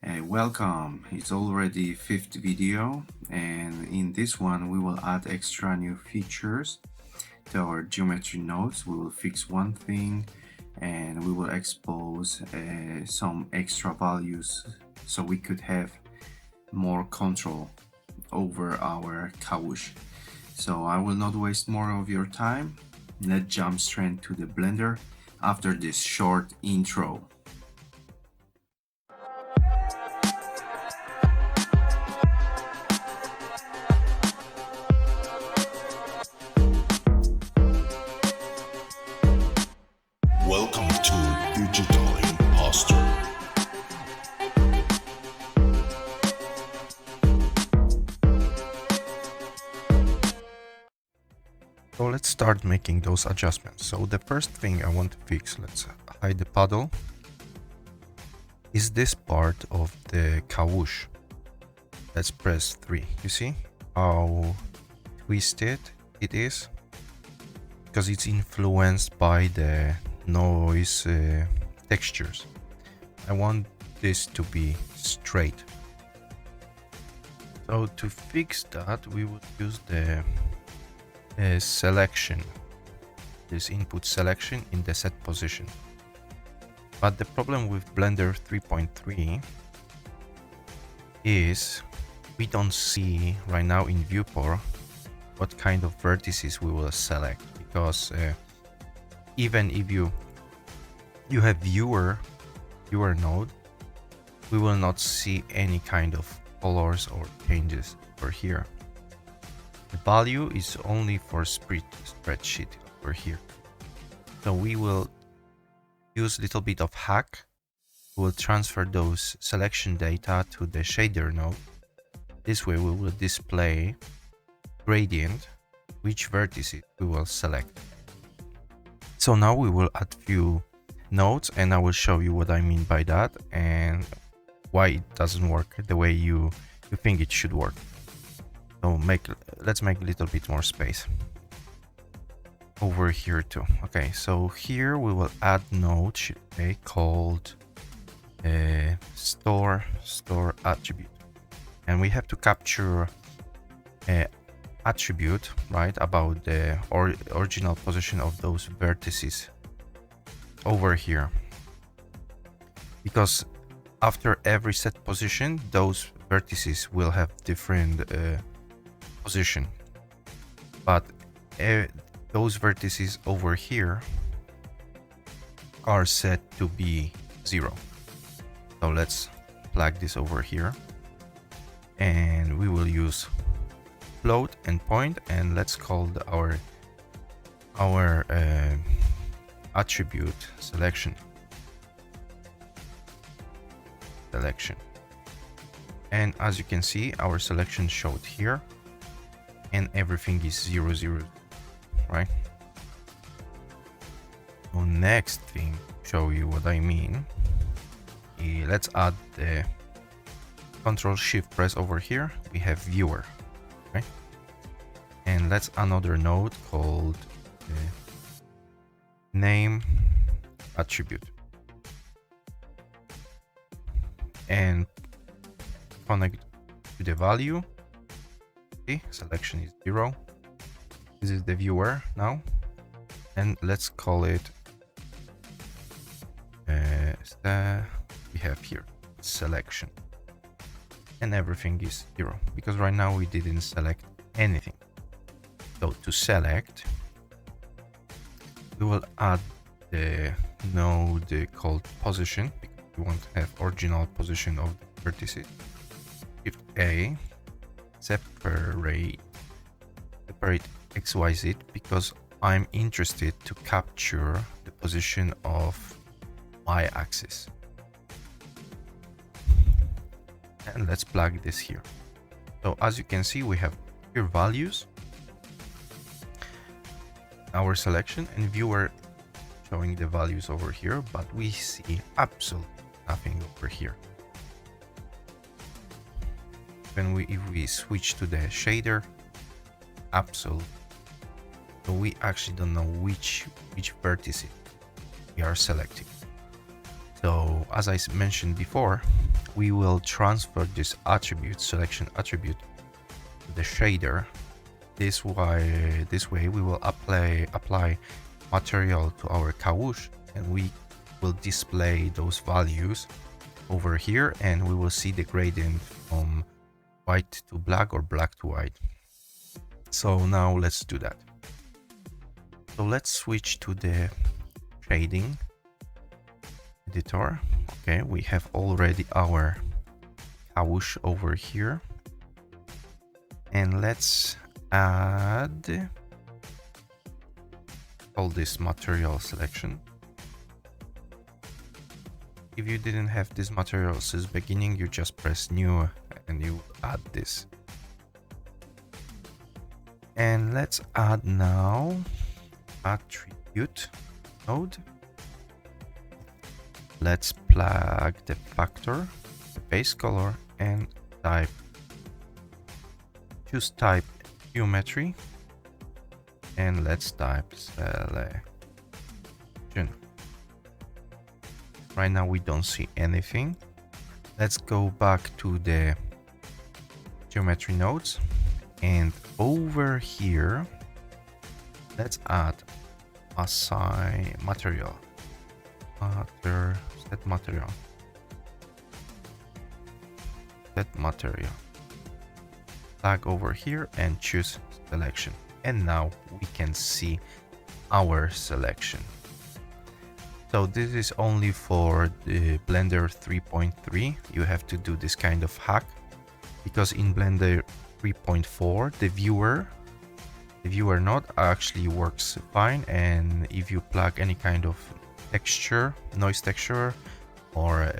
Welcome, it's already fifth video, and in this one we will add extra new features to our geometry nodes. We will fix one thing and we will expose some extra values so we could have more control over our Kawoosh. So I will not waste more of your time. Let's jump straight to the Blender after this short intro. Welcome to Digital Imposter. So let's start making those adjustments. So the first thing I want to fix, let's hide the puddle, is this part of the Kawoosh. Let's press 3. You see how twisted it is? Because it's influenced by the noise textures. I want this to be straight. So to fix that, we would use the selection, this input selection in the set position. But the problem with Blender 3.3 is we don't see right now in viewport what kind of vertices we will select, because even if you have viewer node, we will not see any kind of colors or changes over here. The value is only for spreadsheet over here. So we will use a little bit of hack. We will transfer those selection data to the shader node. This way we will display gradient, which vertices we will select. So now we will add few nodes, and I will show you what I mean by that and why it doesn't work the way you think it should work. So let's make a little bit more space over here too. Okay, so here we will add node called store attribute, and we have to capture attribute right about the original position of those vertices over here, because after every set position those vertices will have different position, but those vertices over here are set to be 0. So let's plug this over here, and we will use float and point, and let's call our attribute selection. And as you can see, our selection showed here, and everything is 0, 0, right? So next thing, show you what I mean. Let's add the Control Shift press over here. We have viewer, right? And let's another node called name attribute, and connect to the value. Okay, selection is 0. This is the viewer now, and let's call it we have here selection, and everything is 0 because right now we didn't select anything. So to select, we will add the node called position, because we want to have original position of the vertices. Shift A, separate XYZ, because I'm interested to capture the position of y-axis. And let's plug this here. So as you can see, we have here values, our selection, and viewer showing the values over here, but we see absolutely nothing over here. If we switch to the shader, absolutely. So we actually don't know which vertices we are selecting. So as I mentioned before, we will transfer this attribute, selection attribute, to the shader. This way we will apply material to our Kawoosh, and we will display those values over here, and we will see the gradient from white to black or black to white. So now let's do that. So let's switch to the shading editor. Okay, we have already our Kawoosh over here, and let's add all this material selection. If you didn't have this material since beginning, you just press new and you add this. And let's add now attribute node. Let's plug the factor, the base color, and type. Choose type geometry, and let's type selection. Right now we don't see anything. Let's go back to the geometry nodes, and over here let's add assign material, set material, flag over here, and choose selection. And now we can see our selection. So this is only for the Blender 3.3. You have to do this kind of hack, because in Blender 3.4 the viewer node actually works fine, and if you plug any kind of texture, noise texture, or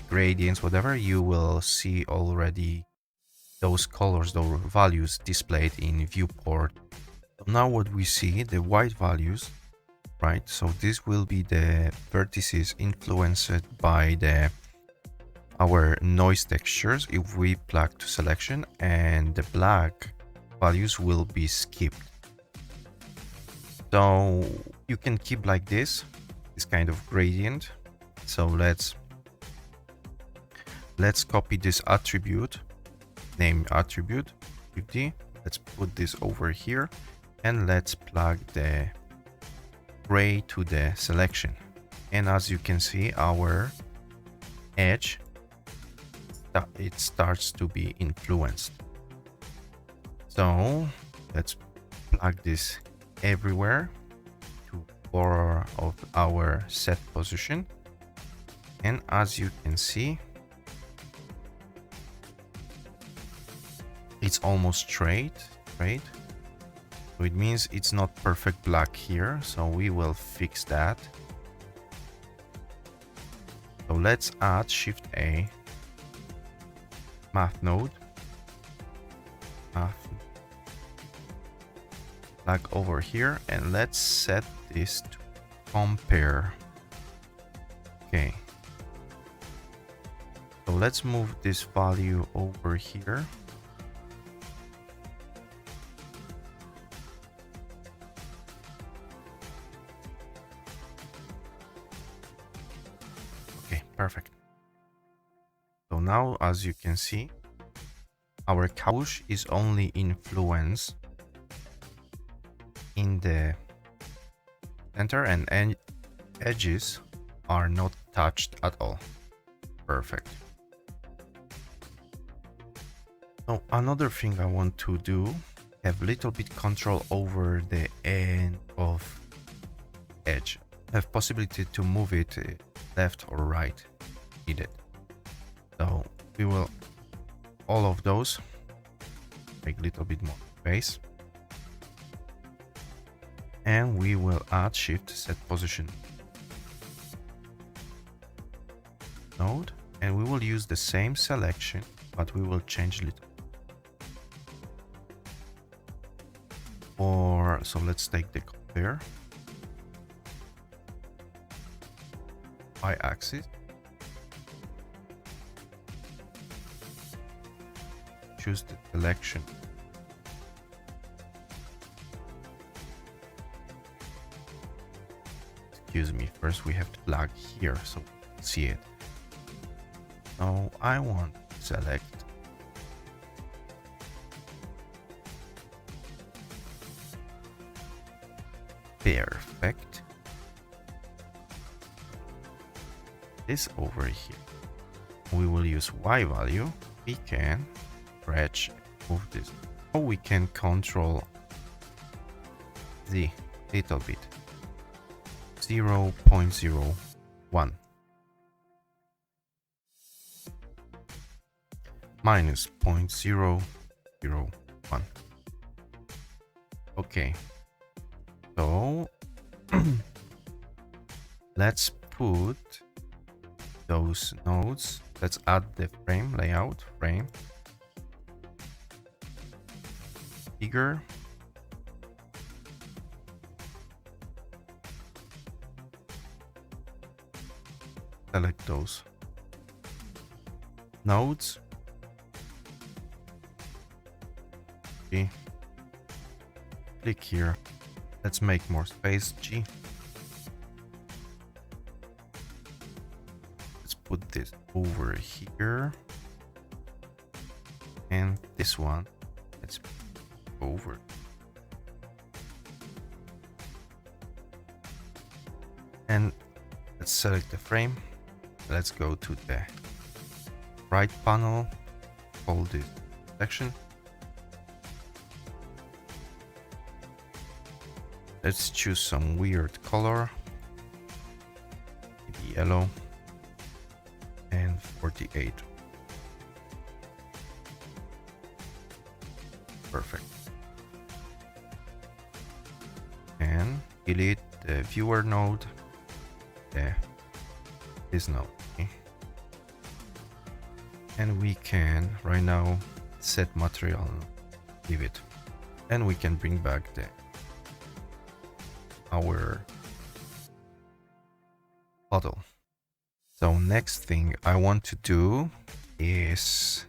gradients, whatever, you will see already those colors, those values displayed in viewport. So now what we see, the white values, right? So this will be the vertices influenced by our noise textures if we plug to selection, and the black values will be skipped. So you can keep like this kind of gradient. So let's copy this attribute, name attribute 50. Let's put this over here, and let's plug the gray to the selection. And as you can see, our edge, it starts to be influenced. So let's plug this everywhere to 4 of our set position, and as you can see, it's almost straight. So it means it's not perfect black here, so we will fix that. So let's add Shift A, math node, plug over here, and let's set this to compare. Okay, so let's move this value over here. Perfect. So now, as you can see, our Kawoosh is only influenced in the center, and edges are not touched at all. Perfect. So another thing I want to do, have little bit control over the end of edge. Have possibility to move it left or right needed. So we will all of those make a little bit more space, and we will add Shift set position node, and we will use the same selection, but we will change little. Or so let's take the compare y-axis, choose the selection, excuse me, first we have to plug here so we can see it. So I want to select perfect. This over here. We will use Y value. We can stretch, move this. Or we can control Z little bit. 0.01 minus 0.001. Okay, so let's put those nodes. Let's add the frame layout frame figure. Select those nodes. Okay. Click here. Let's make more space. G. Let's put this over here. And this one. Let's put over. And let's select the frame. Let's go to the right panel, hold this section. Let's choose some weird color, maybe yellow, and 48. Perfect. And delete the viewer node, this node. And we can right now set material, leave it, and we can bring back our puddle. So next thing I want to do is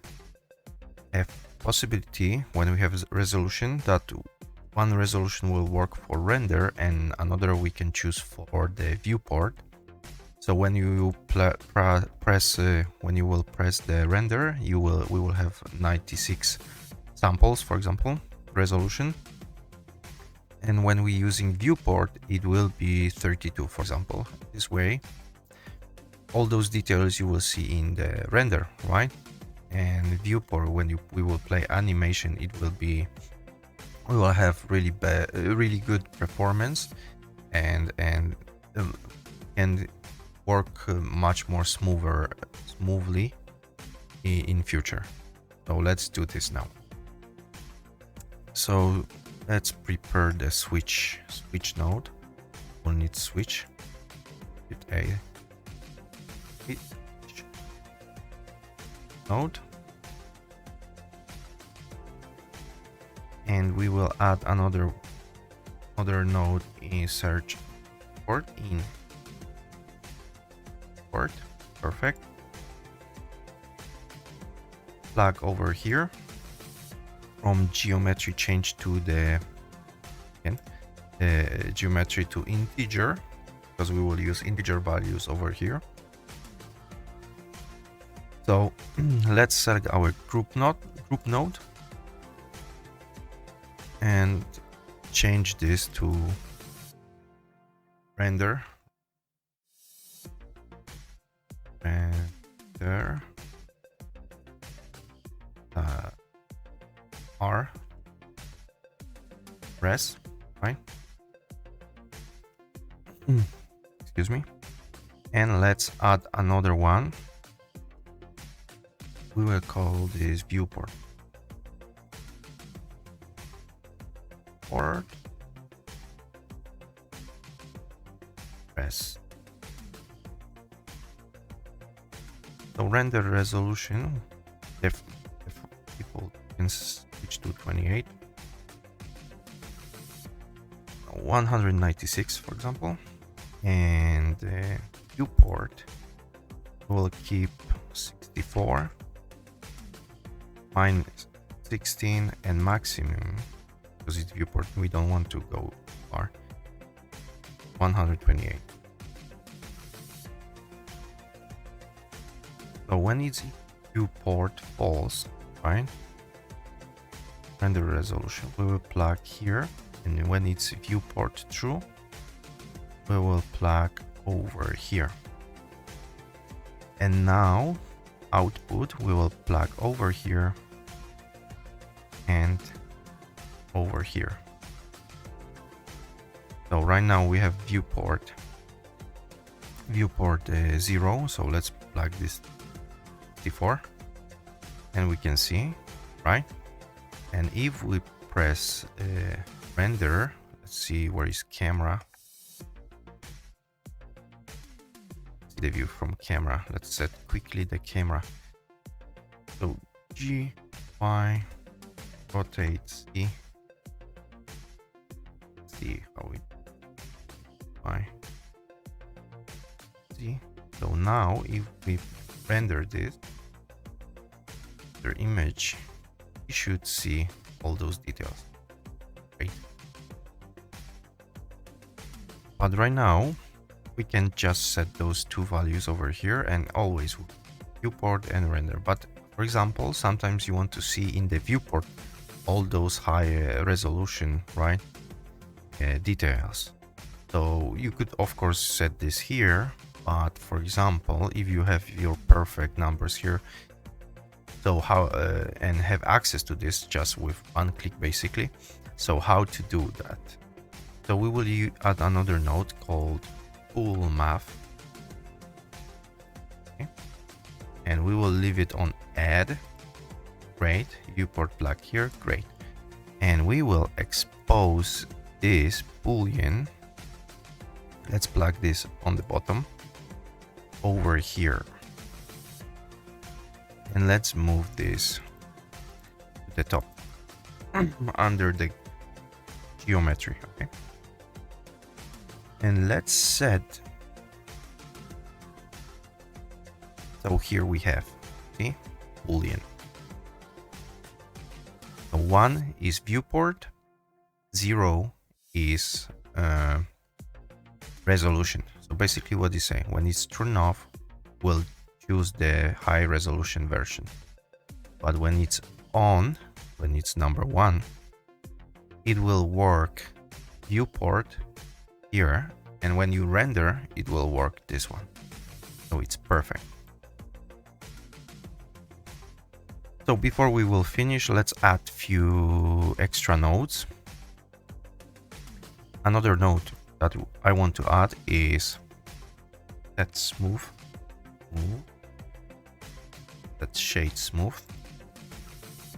have possibility when we have resolution that one resolution will work for render and another we can choose for the viewport. So when you press the render, we will have 96 samples, for example, resolution. And when we're using viewport, it will be 32, for example. This way, all those details you will see in the render, right? And viewport, when we will play animation, we will have really good performance and work much more smoothly in future. So let's do this now. So let's prepare the switch node. We'll need switch. Hit A. Hit node. And we will add another node in search port in port. Perfect. Flag over here. From geometry change to the geometry to integer, because we will use integer values over here. So let's select our group node and change this to render. Render R res, right? Excuse me. And let's add another one. We will call this viewport. Port res. So render resolution, if people can switch to 28, 196, for example, and the viewport will keep 64, minus 16, and maximum, because it's viewport, we don't want to go far, 128. So when it's viewport false, right? Render resolution, we will plug here, and when it's viewport true, we will plug over here. And now output we will plug over here and over here. So right now we have viewport 0, so let's plug this 64 and we can see, right? And if we press render, let's see where is camera. See the view from camera. Let's set quickly the camera. So G, Y, rotate, see how it Y, see. So now if we render this, the image, you should see all those details, right? But right now we can just set those two values over here and always viewport and render. But for example, sometimes you want to see in the viewport all those high resolution, right, details. So you could of course set this here, but for example, if you have your perfect numbers here, so how and have access to this just with one click basically. So how to do that? So we will add another node called pool math, okay? And we will leave it on add. Great. Viewport plug here. Great. And we will expose this boolean. Let's plug this on the bottom over here. And let's move this to the top under the geometry, okay? And let's set, so here we have, see, boolean. So 1 is viewport, 0 is resolution. So basically what you say, when it's turned off, we'll choose the high resolution version. But when it's on, when it's number 1, it will work viewport here, and when you render, it will work this one. So it's perfect. So before we will finish, let's add few extra nodes. Another node that I want to add is that smooth. That shade smooth,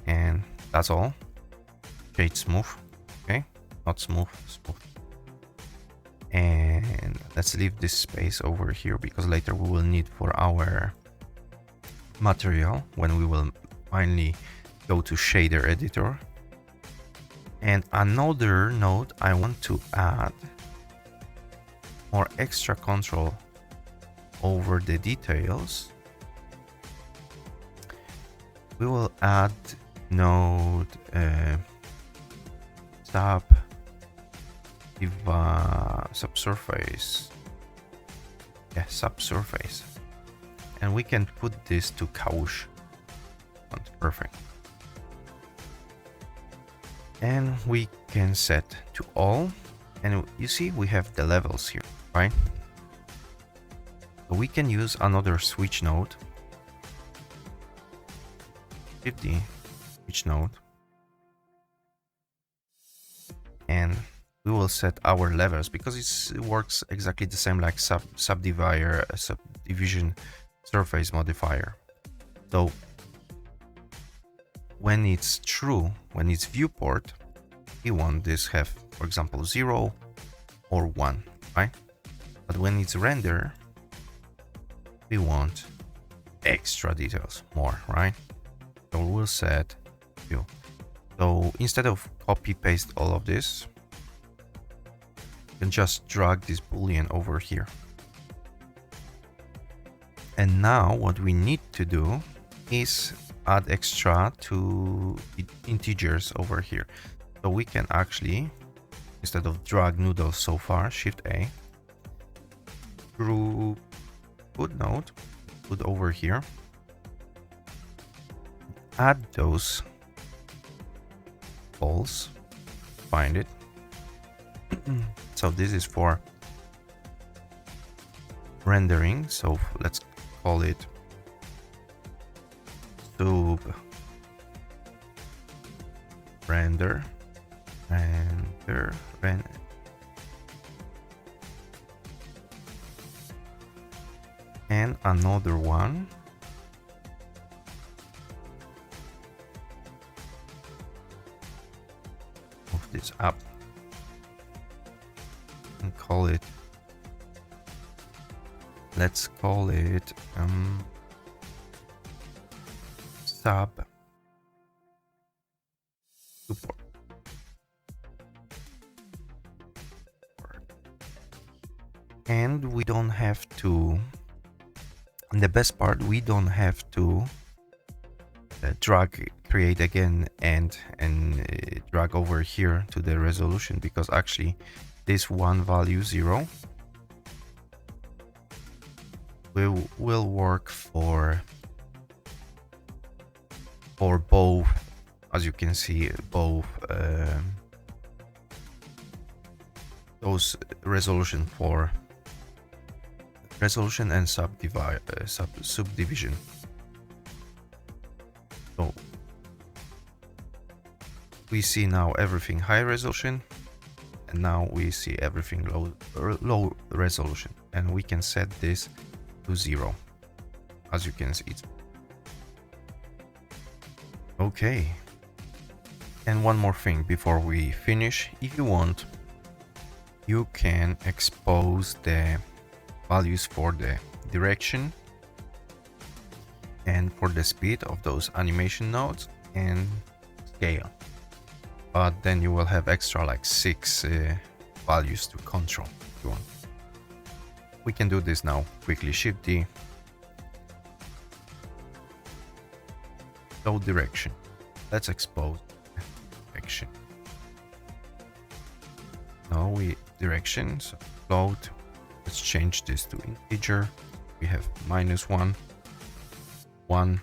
and that's all. Shade smooth, okay, not smooth, smooth. And let's leave this space over here because later we will need for our material when we will finally go to shader editor. And another node I want to add more extra control over the details. We will add node subsurface. Yeah, subsurface. And we can put this to Kawoosh. Perfect. And we can set to all. And you see we have the levels here, right? So we can use another switch node. 50 switch node. And we will set our levels because it works exactly the same like subdivision surface modifier. So when it's true, when it's viewport, we want this have, for example, 0 or 1, right? But when it's render, we want extra details, more, right? So we'll set view. So instead of copy paste all of this, you can just drag this boolean over here. And now what we need to do is add extra to integers over here. So we can actually, instead of drag noodles so far, Shift A, through put node, put over here, add those balls, find it. So this is for rendering, so let's call it sub render and another one of this up and call it, let's call it sub support. And we don't have to, the best part, we don't have to drag create again and drag over here to the resolution, because actually this one value 0 will work for both, as you can see, both those resolution for resolution and subdivision. So we see now everything high resolution, and now we see everything low resolution, and we can set this to 0, as you can see. Okay, and one more thing before we finish. If you want, you can expose the values for the direction and for the speed of those animation nodes and scale, but then you will have extra like 6 values to control if you want. We can do this now quickly. Shift D, so direction, let's expose direction. Now we direction, so float, let's change this to integer. We have -1, 1.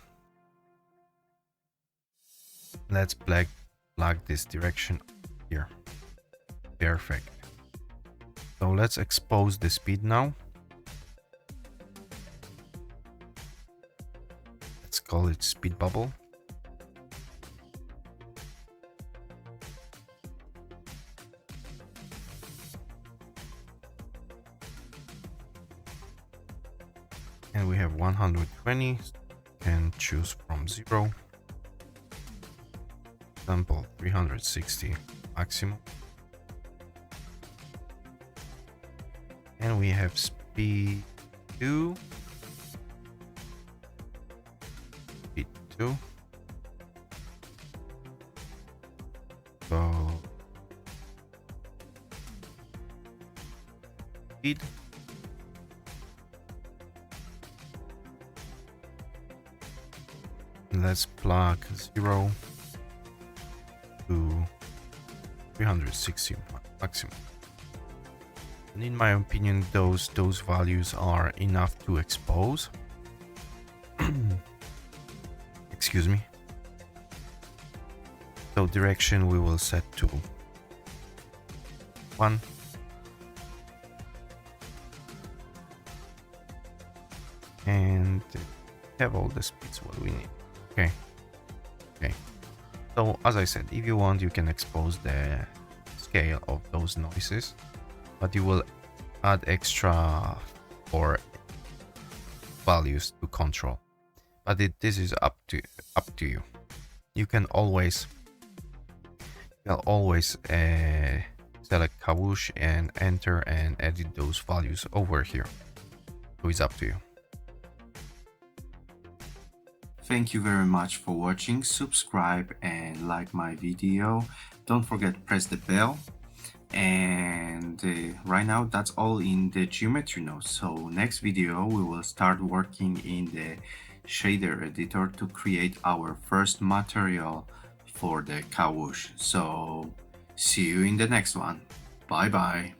Let's plug this direction here. Perfect. So let's expose the speed now. Let's call it speed bubble. And we have 120, and choose from 0. Sample 360 maximum. And we have speed 2. Speed 2. So speed. Let's plug 0 to 360 maximum. And in my opinion, those values are enough to expose. Excuse me. So direction we will set to 1. And have all the speeds what we need. Okay. So as I said, if you want, you can expose the scale of those noises, but you will add extra or values to control. But this is up to you. You can always select Kawoosh and enter and edit those values over here. So it's up to you. Thank you very much for watching. Subscribe and like my video. Don't forget to press the bell. And right now that's all in the geometry nodes. So next video we will start working in the shader editor to create our first material for the Kawoosh. So see you in the next one. Bye bye.